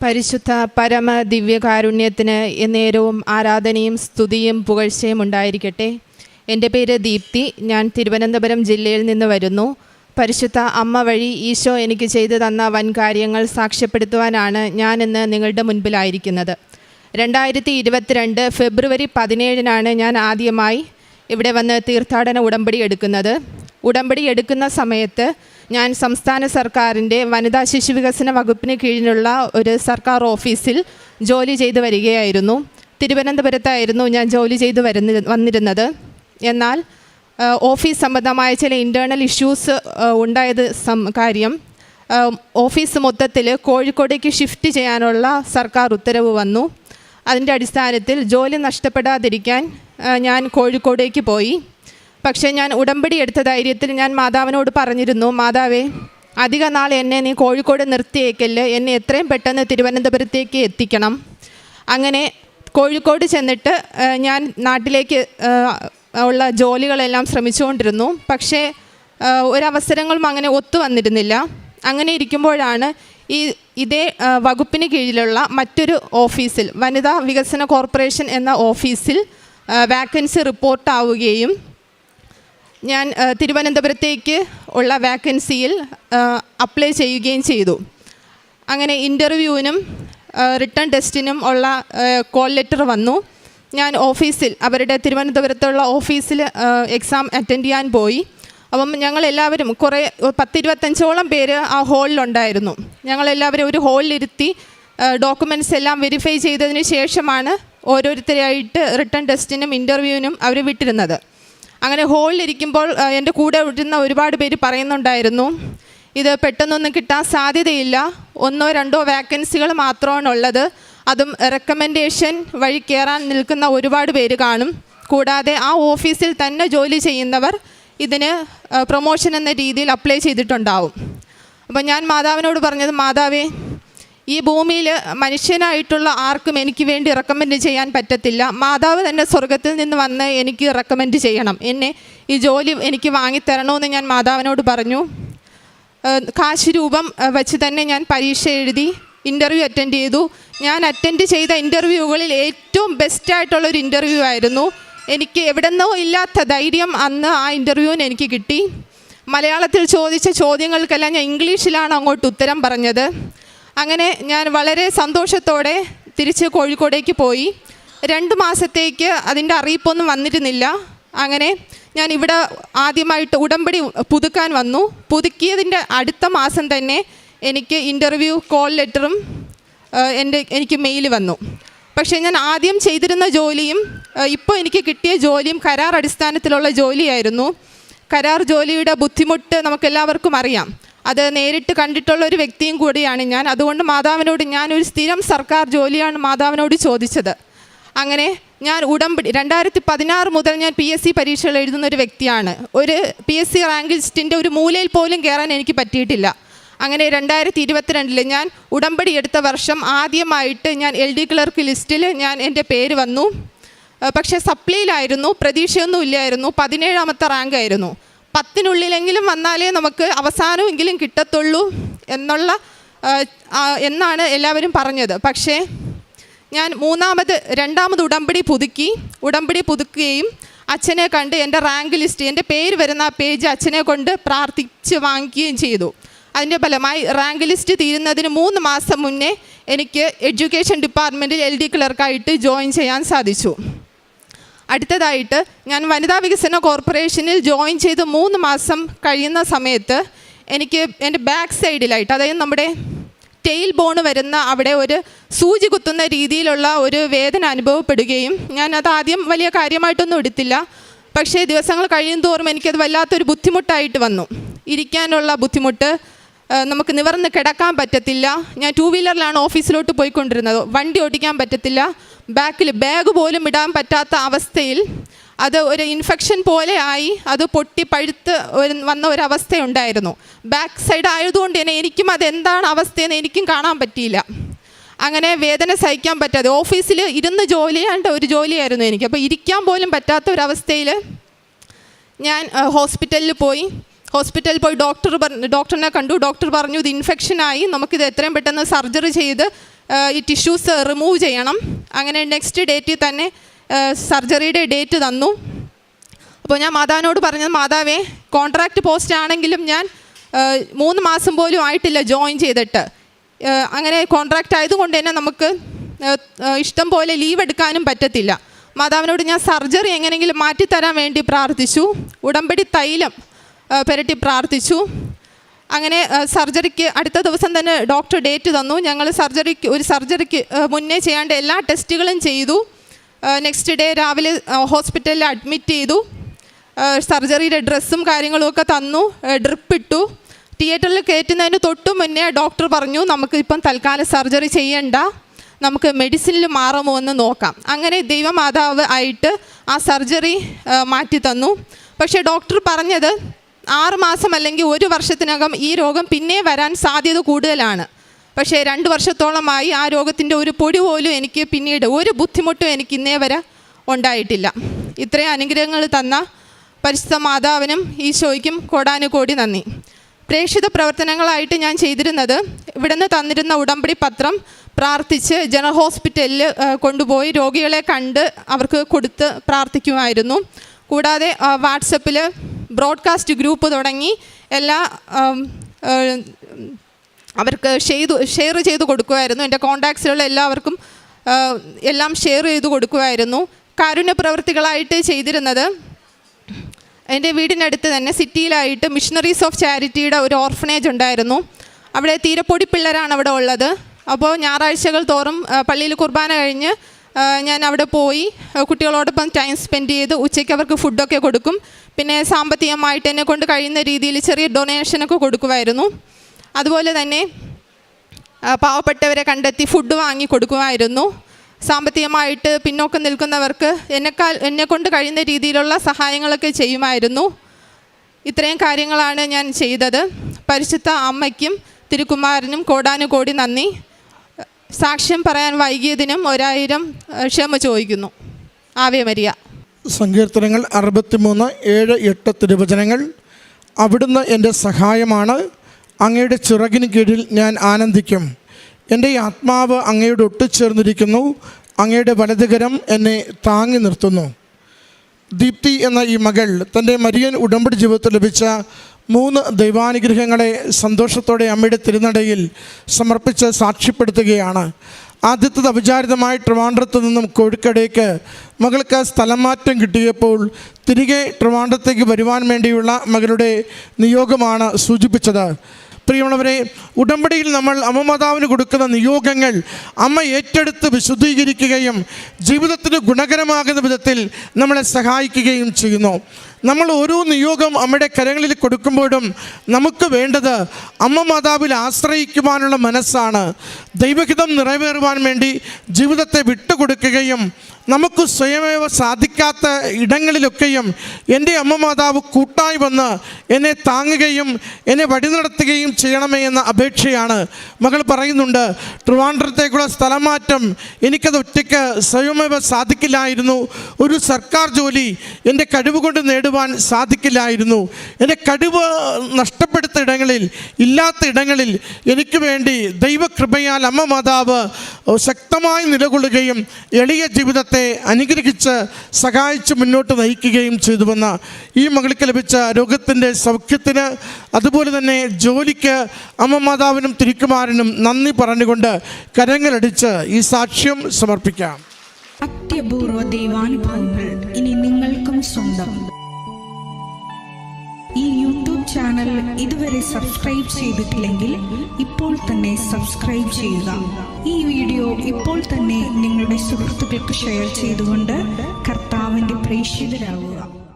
പരിശുദ്ധ പരമ ദിവ്യകാരുണ്യത്തിന് എന്നേരവും ആരാധനയും സ്തുതിയും പുകഴ്ചയും ഉണ്ടായിരിക്കട്ടെ. എൻ്റെ പേര് ദീപ്തി. ഞാൻ തിരുവനന്തപുരം ജില്ലയിൽ നിന്ന് വരുന്നു. പരിശുദ്ധ അമ്മ വഴി ഈശോ എനിക്ക് ചെയ്തു തന്ന വൻ കാര്യങ്ങൾ സാക്ഷ്യപ്പെടുത്തുവാനാണ് ഞാൻ ഇന്ന് നിങ്ങളുടെ മുൻപിലായിരിക്കുന്നത്. 2022 ഫെബ്രുവരി 17 ഞാൻ ആദ്യമായി ഇവിടെ വന്ന് തീർത്ഥാടന ഉടമ്പടി എടുക്കുന്നത്. ഉടമ്പടി എടുക്കുന്ന സമയത്ത് ഞാൻ സംസ്ഥാന സർക്കാരിൻ്റെ വനിതാ ശിശു വികസന വകുപ്പിന് കീഴിലുള്ള ഒരു സർക്കാർ ഓഫീസിൽ ജോലി ചെയ്തു വരികയായിരുന്നു. തിരുവനന്തപുരത്തായിരുന്നു ഞാൻ ജോലി ചെയ്തു വന്നിരുന്നത്. എന്നാൽ ഓഫീസ് സംബന്ധമായ ചില ഇൻറ്റേർണൽ ഇഷ്യൂസ് ഉണ്ടായത് കാര്യം ഓഫീസ് മൊത്തത്തിൽ കോഴിക്കോടേക്ക് ഷിഫ്റ്റ് ചെയ്യാനുള്ള സർക്കാർ ഉത്തരവ് വന്നു. അതിൻ്റെ അടിസ്ഥാനത്തിൽ ജോലി നഷ്ടപ്പെടാതിരിക്കാൻ ഞാൻ കോഴിക്കോടേക്ക് പോയി. പക്ഷേ ഞാൻ ഉടമ്പടി എടുത്ത ധൈര്യത്തിൽ ഞാൻ മാതാവിനോട് പറഞ്ഞിരുന്നു, മാതാവേ, അധിക നാൾ എന്നെ നീ കോഴിക്കോട് നിർത്തിയേക്കല്ല്, എന്നെ എത്രയും പെട്ടെന്ന് തിരുവനന്തപുരത്തേക്ക് എത്തിക്കണം. അങ്ങനെ കോഴിക്കോട് ചെന്നിട്ട് ഞാൻ നാട്ടിലേക്ക് ഉള്ള ജോലികളെല്ലാം ശ്രമിച്ചുകൊണ്ടിരുന്നു. പക്ഷേ ഒരവസരങ്ങളും അങ്ങനെ ഒത്തു വന്നിരുന്നില്ല. അങ്ങനെ ഇരിക്കുമ്പോഴാണ് ഇതേ വകുപ്പിന് കീഴിലുള്ള മറ്റൊരു ഓഫീസിൽ, വനിതാ വികസന കോർപ്പറേഷൻ എന്ന ഓഫീസിൽ വാക്കൻസി റിപ്പോർട്ടാവുകയും ഞാൻ തിരുവനന്തപുരത്തേക്ക് ഉള്ള വാക്കൻസിയിൽ അപ്ലൈ ചെയ്യുകയും ചെയ്തു. അങ്ങനെ ഇൻ്റർവ്യൂവിനും റിട്ടേൺ ടെസ്റ്റിനും ഉള്ള കോൾ ലെറ്റർ വന്നു. ഞാൻ ഓഫീസിൽ, അവരുടെ തിരുവനന്തപുരത്തുള്ള ഓഫീസിൽ എക്സാം അറ്റൻഡ് ചെയ്യാൻ പോയി. അപ്പം ഞങ്ങളെല്ലാവരും 10-25ഓളം പേര് ആ ഹോളിലുണ്ടായിരുന്നു. ഞങ്ങളെല്ലാവരും ഒരു ഹോളിലിരുത്തി ഡോക്യുമെൻറ്റ്സ് എല്ലാം വെരിഫൈ ചെയ്തതിന് ശേഷമാണ് ഓരോരുത്തരായിട്ട് റിട്ടേൺ ടെസ്റ്റിനും ഇൻ്റർവ്യൂവിനും അവർ വിട്ടിരുന്നത്. അങ്ങനെ ഹോളിലിരിക്കുമ്പോൾ എൻ്റെ കൂടെ ഇരുന്ന ഒരുപാട് പേര് പറയുന്നുണ്ടായിരുന്നു, ഇത് പെട്ടെന്നൊന്നും കിട്ടാൻ സാധ്യതയില്ല, 1-2 വാക്കൻസികൾ മാത്രമാണുള്ളത്, അതും റെക്കമെൻഡേഷൻ വഴി കയറാൻ നിൽക്കുന്ന ഒരുപാട് പേര് കാണും. കൂടാതെ ആ ഓഫീസിൽ തന്നെ ജോലി ചെയ്യുന്നവർ ഇതിന് പ്രൊമോഷൻ എന്ന രീതിയിൽ അപ്ലൈ ചെയ്തിട്ടുണ്ടാവും. അപ്പോൾ ഞാൻ മാതാവിനോട് പറഞ്ഞത്, മാതാവേ, ഈ ഭൂമിയിൽ മനുഷ്യനായിട്ടുള്ള ആർക്കും എനിക്ക് വേണ്ടി റെക്കമെൻഡ് ചെയ്യാൻ പറ്റത്തില്ല. മാതാവ് തന്നെ സ്വർഗത്തിൽ നിന്ന് വന്ന് എനിക്ക് റെക്കമെൻഡ് ചെയ്യണം, എന്നെ ഈ ജോലി എനിക്ക് വാങ്ങിത്തരണമെന്ന് ഞാൻ മാതാവിനോട് പറഞ്ഞു. കാശ് രൂപം വെച്ച് തന്നെ ഞാൻ പരീക്ഷ എഴുതി, ഇൻ്റർവ്യൂ അറ്റൻഡ് ചെയ്തു. ഞാൻ അറ്റൻഡ് ചെയ്ത ഇൻ്റർവ്യൂകളിൽ ഏറ്റവും ബെസ്റ്റായിട്ടുള്ളൊരു ഇൻ്റർവ്യൂ ആയിരുന്നു. എനിക്ക് എവിടെന്നോ ഇല്ലാത്ത ധൈര്യം അന്ന് ആ ഇൻ്റർവ്യൂവിന് എനിക്ക് കിട്ടി. മലയാളത്തിൽ ചോദിച്ച ചോദ്യങ്ങൾക്കെല്ലാം ഞാൻ ഇംഗ്ലീഷിലാണ് അങ്ങോട്ട് ഉത്തരം പറഞ്ഞത്. അങ്ങനെ ഞാൻ വളരെ സന്തോഷത്തോടെ തിരിച്ച് കോഴിക്കോടേക്ക് പോയി. 2 മാസത്തേക്ക് അതിൻ്റെ അറിയിപ്പൊന്നും വന്നിരുന്നില്ല. അങ്ങനെ ഞാൻ ഇവിടെ ആദ്യമായിട്ട് ഉടമ്പടി പുതുക്കാൻ വന്നു. പുതുക്കിയതിൻ്റെ അടുത്ത മാസം തന്നെ എനിക്ക് ഇൻ്റർവ്യൂ കോൾ ലെറ്ററും എനിക്ക് മെയിൽ വന്നു. പക്ഷേ ഞാൻ ആദ്യം ചെയ്തിരുന്ന ജോലിയും ഇപ്പോൾ എനിക്ക് കിട്ടിയ ജോലിയും കരാർ അടിസ്ഥാനത്തിലുള്ള ജോലിയായിരുന്നു. കരാർ ജോലിയുടെ ബുദ്ധിമുട്ട് നമുക്കെല്ലാവർക്കും അറിയാം. അത് നേരിട്ട് കണ്ടിട്ടുള്ള ഒരു വ്യക്തിയും കൂടിയാണ് ഞാൻ. അതുകൊണ്ട് മാതാവിനോട് ഞാനൊരു സ്ഥിരം സർക്കാർ ജോലിയാണ് മാതാവിനോട് ചോദിച്ചത്. അങ്ങനെ ഞാൻ ഉടമ്പടി 2016 മുതൽ ഞാൻ PSC പരീക്ഷകൾ എഴുതുന്ന ഒരു വ്യക്തിയാണ്. ഒരു PSC റാങ്ക് ലിസ്റ്റിൻ്റെ ഒരു മൂലയിൽ പോലും കയറാൻ എനിക്ക് പറ്റിയിട്ടില്ല. അങ്ങനെ 2022 ഞാൻ ഉടമ്പടി എടുത്ത വർഷം ആദ്യമായിട്ട് ഞാൻ LD ക്ലർക്ക് ലിസ്റ്റിൽ എൻ്റെ പേര് വന്നു. പക്ഷേ സപ്ലിയിലായിരുന്നു, പ്രതീക്ഷയൊന്നും ഇല്ലായിരുന്നു. 17ാമത്തെ റാങ്ക് ആയിരുന്നു. 10-നുള്ളിലെങ്കിലും വന്നാലേ നമുക്ക് അവസാനമെങ്കിലും കിട്ടത്തുള്ളൂ എന്നാണ് എല്ലാവരും പറഞ്ഞത്. പക്ഷേ ഞാൻ രണ്ടാമത് ഉടമ്പടി പുതുക്കുകയും അച്ഛനെ കണ്ട് എൻ്റെ റാങ്ക് ലിസ്റ്റ്, എൻ്റെ പേര് വരുന്ന ആ പേജ് അച്ഛനെ കൊണ്ട് പ്രാർത്ഥിച്ച് വാങ്ങിക്കുകയും ചെയ്തു. അതിൻ്റെ ഫലമായി റാങ്ക് ലിസ്റ്റ് തീരുന്നതിന് 3 മാസം മുന്നേ എനിക്ക് എഡ്യൂക്കേഷൻ ഡിപ്പാർട്ട്മെൻറ്റിൽ LD ക്ലർക്കായിട്ട് ജോയിൻ ചെയ്യാൻ സാധിച്ചു. അടുത്തതായിട്ട് ഞാൻ വനിതാ വികസന കോർപ്പറേഷനിൽ ജോയിൻ ചെയ്ത് 3 മാസം കഴിയുന്ന സമയത്ത് എനിക്ക് എൻ്റെ ബാക്ക് സൈഡിലായിട്ട്, അതായത് നമ്മുടെ ടെയിൽ ബോണ് വരുന്ന അവിടെ ഒരു സൂചി കുത്തുന്ന രീതിയിലുള്ള ഒരു വേദന അനുഭവപ്പെടുകയും ഞാനത് ആദ്യം വലിയ കാര്യമായിട്ടൊന്നും എടുത്തില്ല. പക്ഷേ ദിവസങ്ങൾ കഴിയും തോറും എനിക്കത് വല്ലാത്തൊരു ബുദ്ധിമുട്ടായിട്ട് വന്നു. ഇരിക്കാനുള്ള ബുദ്ധിമുട്ട്, നമുക്ക് നിവർന്ന് കിടക്കാൻ പറ്റത്തില്ല. ഞാൻ 2 വീലറിലാണ് ഓഫീസിലോട്ട് പോയിക്കൊണ്ടിരുന്നത്. വണ്ടി ഓടിക്കാൻ പറ്റത്തില്ല. ബാക്കിൽ ബാഗ് പോലും ഇടാൻ പറ്റാത്ത അവസ്ഥയിൽ അത് ഒരു ഇൻഫെക്ഷൻ പോലെ ആയി അത് പൊട്ടി പഴുത്ത് വന്ന ഒരവസ്ഥയുണ്ടായിരുന്നു. ബാക്ക് സൈഡ് ആയതുകൊണ്ട് തന്നെ എനിക്കും അതെന്താണ് അവസ്ഥയെന്ന് എനിക്കും കാണാൻ പറ്റിയില്ല. അങ്ങനെ വേദന സഹിക്കാൻ പറ്റാതെ ഓഫീസിൽ ഇരുന്ന് ജോലിയാണ്ട് ഒരു ജോലിയായിരുന്നു എനിക്ക്. അപ്പോൾ ഇരിക്കാൻ പോലും പറ്റാത്ത ഒരവസ്ഥയിൽ ഞാൻ ഹോസ്പിറ്റലിൽ പോയി ഡോക്ടറിനെ കണ്ടു. ഡോക്ടർ പറഞ്ഞു ഇത് ഇൻഫെക്ഷനായി, നമുക്കിത് എത്രയും പെട്ടെന്ന് സർജറി ചെയ്ത് ഈ ടിഷ്യൂസ് റിമൂവ് ചെയ്യണം. അങ്ങനെ നെക്സ്റ്റ് ഡേറ്റിൽ തന്നെ സർജറിയുടെ ഡേറ്റ് തന്നു. അപ്പോൾ ഞാൻ മാതാവിനോട് പറഞ്ഞത്, മാതാവേ, കോൺട്രാക്റ്റ് പോസ്റ്റ് ആണെങ്കിലും ഞാൻ 3 മാസം പോലും ആയിട്ടില്ല ജോയിൻ ചെയ്തിട്ട്. അങ്ങനെ കോൺട്രാക്റ്റ് ആയതുകൊണ്ട് തന്നെ നമുക്ക് ഇഷ്ടം പോലെ ലീവ് എടുക്കാനും പറ്റത്തില്ല. മാതാവിനോട് ഞാൻ സർജറി എങ്ങനെയെങ്കിലും മാറ്റിത്തരാൻ വേണ്ടി പ്രാർത്ഥിച്ചു. ഉടമ്പടി തൈലം പുരട്ടി പ്രാർത്ഥിച്ചു. അങ്ങനെ സർജറിക്ക് അടുത്ത ദിവസം തന്നെ ഡോക്ടർ ഡേറ്റ് തന്നു. ഞങ്ങൾ സർജറിക്ക് മുന്നേ ചെയ്യേണ്ട എല്ലാ ടെസ്റ്റുകളും ചെയ്തു. നെക്സ്റ്റ് ഡേ രാവിലെ ഹോസ്പിറ്റലിൽ അഡ്മിറ്റ് ചെയ്തു. സർജറിയുടെ ഡ്രസ്സും കാര്യങ്ങളുമൊക്കെ തന്നു. ഡ്രിപ്പ് ഇട്ടു. തിയേറ്ററിൽ കയറ്റുന്നതിന് തൊട്ട് മുന്നേ ഡോക്ടർ പറഞ്ഞു, നമുക്ക് ഇപ്പം തൽക്കാലം സർജറി ചെയ്യണ്ട, നമുക്ക് മെഡിസിനിൽ മാറുമോ എന്ന് നോക്കാം. അങ്ങനെ ദൈവമാതാവ് ആയിട്ട് ആ സർജറി മാറ്റി തന്നു. പക്ഷേ ഡോക്ടർ പറഞ്ഞത് 6 മാസം അല്ലെങ്കിൽ 1 വർഷത്തിനകം ഈ രോഗം പിന്നെ വരാൻ സാധ്യത കൂടുതലാണ്. പക്ഷേ 2 വർഷത്തോളമായി ആ രോഗത്തിൻ്റെ ഒരു പൊടി പോലും എനിക്ക് പിന്നീട് ഒരു ബുദ്ധിമുട്ടും എനിക്ക് ഇന്നേ വരെ ഉണ്ടായിട്ടില്ല. ഇത്രയും അനുഗ്രഹങ്ങൾ തന്ന പരിശുദ്ധ മാതാവിനും ഈശോയ്ക്കും കോടാനുകോടി നന്ദി. പ്രേക്ഷിത പ്രവർത്തനങ്ങളായിട്ട് ഞാൻ ചെയ്തിരുന്നത്, ഇവിടുന്ന് തന്നിരുന്ന ഉടമ്പടി പത്രം പ്രാർത്ഥിച്ച് ജനറൽ ഹോസ്പിറ്റലിൽ കൊണ്ടുപോയി രോഗികളെ കണ്ട് അവർക്ക് കൊടുത്ത് പ്രാർത്ഥിക്കുമായിരുന്നു. കൂടാതെ വാട്സപ്പിൽ ബ്രോഡ്കാസ്റ്റ് ഗ്രൂപ്പ് തുടങ്ങി എല്ലാ അവർക്ക് ഷെയർ ചെയ്ത് കൊടുക്കുമായിരുന്നു. എൻ്റെ കോൺടാക്ട്സിലുള്ള എല്ലാവർക്കും എല്ലാം ഷെയർ ചെയ്ത് കൊടുക്കുമായിരുന്നു. കാരുണ്യ പ്രവർത്തികളായിട്ട് ചെയ്തിരുന്നത്, എൻ്റെ വീടിനടുത്ത് തന്നെ സിറ്റിയിലായിട്ട് മിഷണറീസ് ഓഫ് ചാരിറ്റിയുടെ ഒരു ഓർഫനേജ് ഉണ്ടായിരുന്നു. അവിടെ തീരപ്പൊടി പിള്ളേരാണ് അവിടെ ഉള്ളത്. അപ്പോൾ ഞായറാഴ്ചകൾ തോറും പള്ളിയിൽ കുർബാന കഴിഞ്ഞ് ഞാൻ അവിടെ പോയി കുട്ടികളോടൊപ്പം ടൈം സ്പെൻഡ് ചെയ്ത് ഉച്ചയ്ക്ക് അവർക്ക് ഫുഡൊക്കെ കൊടുക്കും. പിന്നെ സാമ്പത്തികമായിട്ട് എന്നെ കൊണ്ട് കഴിയുന്ന രീതിയിൽ ചെറിയ ഡൊണേഷനൊക്കെ കൊടുക്കുമായിരുന്നു. അതുപോലെ തന്നെ പാവപ്പെട്ടവരെ കണ്ടെത്തി ഫുഡ് വാങ്ങി കൊടുക്കുമായിരുന്നു. സാമ്പത്തികമായിട്ട് പിന്നോക്കം നിൽക്കുന്നവർക്ക് എന്നെക്കൊണ്ട് കഴിയുന്ന രീതിയിലുള്ള സഹായങ്ങളൊക്കെ ചെയ്യുമായിരുന്നു. ഇത്രയും കാര്യങ്ങളാണ് ഞാൻ ചെയ്തത്. പരിശുദ്ധ അമ്മയ്ക്കും തിരുക്കുമാരനും കോടാനുകോടി നന്ദി. സാക്ഷ്യം പറയാൻ വൈകിയതിനും 1000 ക്ഷമ ചോദിക്കുന്നു. Ave Maria. സങ്കീർത്തനങ്ങൾ 63, 7, 8 തിരുവചനങ്ങൾ. അവിടുന്ന് എൻ്റെ സഹായമാണ്, അങ്ങയുടെ ചിറകിന് കീഴിൽ ഞാൻ ആനന്ദിക്കും. എൻ്റെ ആത്മാവ് അങ്ങയോട് ഒട്ടിച്ചേർന്നിരിക്കുന്നു, അങ്ങയുടെ വലതുകരം എന്നെ താങ്ങി നിർത്തുന്നു. ദീപ്തി എന്ന ഈ മകൾ തൻ്റെ മരിയൻ ഉടമ്പടി ജീവിതത്തിൽ ലഭിച്ച 3 ദൈവാനുഗ്രഹങ്ങളെ സന്തോഷത്തോടെ അമ്മയുടെ തിരുനടയിൽ സമർപ്പിച്ച് സാക്ഷ്യപ്പെടുത്തുകയാണ്. ആദ്യത്തത് അവിചാരിതമായി ട്രിവാൻഡ്രത്ത് നിന്നും കോഴിക്കോടേക്ക് മകൾക്ക് സ്ഥലം മാറ്റം കിട്ടിയപ്പോൾ തിരികെ ട്രിവാൻഡ്രത്തേക്ക് വരുവാൻ വേണ്ടിയുള്ള മകളുടെ നിയോഗമാണ് സൂചിപ്പിച്ചത്. പ്രിയമുള്ളവരെ, ഉടമ്പടിയിൽ നമ്മൾ അമ്മമാതാവിന് കൊടുക്കുന്ന നിയോഗങ്ങൾ അമ്മ ഏറ്റെടുത്ത് വിശുദ്ധീകരിക്കുകയും ജീവിതത്തിന് ഗുണകരമാകുന്ന വിധത്തിൽ നമ്മളെ സഹായിക്കുകയും ചെയ്യുന്നു. നമ്മൾ ഓരോ നിയോഗം അമ്മയുടെ കരങ്ങളിൽ കൊടുക്കുമ്പോഴും നമുക്ക് വേണ്ടത് അമ്മ മാതാവിൽ ആശ്രയിക്കുവാനുള്ള മനസ്സാണ്. ദൈവഹിതം നിറവേറുവാൻ വേണ്ടി ജീവിതത്തെ വിട്ടുകൊടുക്കുകയും നമുക്ക് സ്വയമേവ സാധിക്കാത്ത ഇടങ്ങളിലൊക്കെയും എൻ്റെ അമ്മ മാതാവ് കൂട്ടായി വന്ന് എന്നെ താങ്ങുകയും എന്നെ വഴി നടത്തുകയും ചെയ്യണമേ എന്ന അപേക്ഷയാണ്. മകൾ പറയുന്നുണ്ട്, ട്രിവാൻഡ്രത്തേക്കുള്ള സ്ഥലം മാറ്റം എനിക്കത് ഒറ്റയ്ക്ക് സ്വയമേവ സാധിക്കില്ലായിരുന്നു. ഒരു സർക്കാർ ജോലി എൻ്റെ കഴിവ് കൊണ്ട് നേടുവാൻ സാധിക്കില്ലായിരുന്നു. എൻ്റെ കഴിവ് നഷ്ടപ്പെടുത്ത ഇടങ്ങളിൽ, ഇല്ലാത്ത ഇടങ്ങളിൽ എനിക്ക് വേണ്ടി ദൈവകൃപയാൽ അമ്മ മാതാവ് ശക്തമായി നിലകൊള്ളുകയും എളിയ ജീവിതത്തെ അനുഗ്രഹിച്ച് സഹായിച്ച് മുന്നോട്ട് നയിക്കുകയും ചെയ്തുവെന്ന ഈ മകൾക്ക് ലഭിച്ച രോഗത്തിൻ്റെ സൗഖ്യത്തിന്, അതുപോലെ തന്നെ ജോലിക്ക് അമ്മ മാതാവിനും തിരുക്കുമാരനും നന്ദി പറഞ്ഞുകൊണ്ട് കരങ്ങളടിച്ച് ഈ സാക്ഷ്യം സമർപ്പിക്കാം. അത്യപൂർവ ദൈവാനുഭവങ്ങൾ ഇനി നിങ്ങൾക്കും സ്വന്തം. ഈ യൂട്യൂബ് ചാനൽ ഇതുവരെ സബ്സ്ക്രൈബ് ചെയ്തിട്ടില്ലെങ്കിൽ ഇപ്പോൾ തന്നെ സബ്സ്ക്രൈബ് ചെയ്യുക. ഈ വീഡിയോ ഇപ്പോൾ തന്നെ നിങ്ങളുടെ സുഹൃത്തുക്കൾക്ക് ഷെയർ ചെയ്തുകൊണ്ട് കർത്താവിൻ്റെ പ്രേക്ഷിതരാകുക.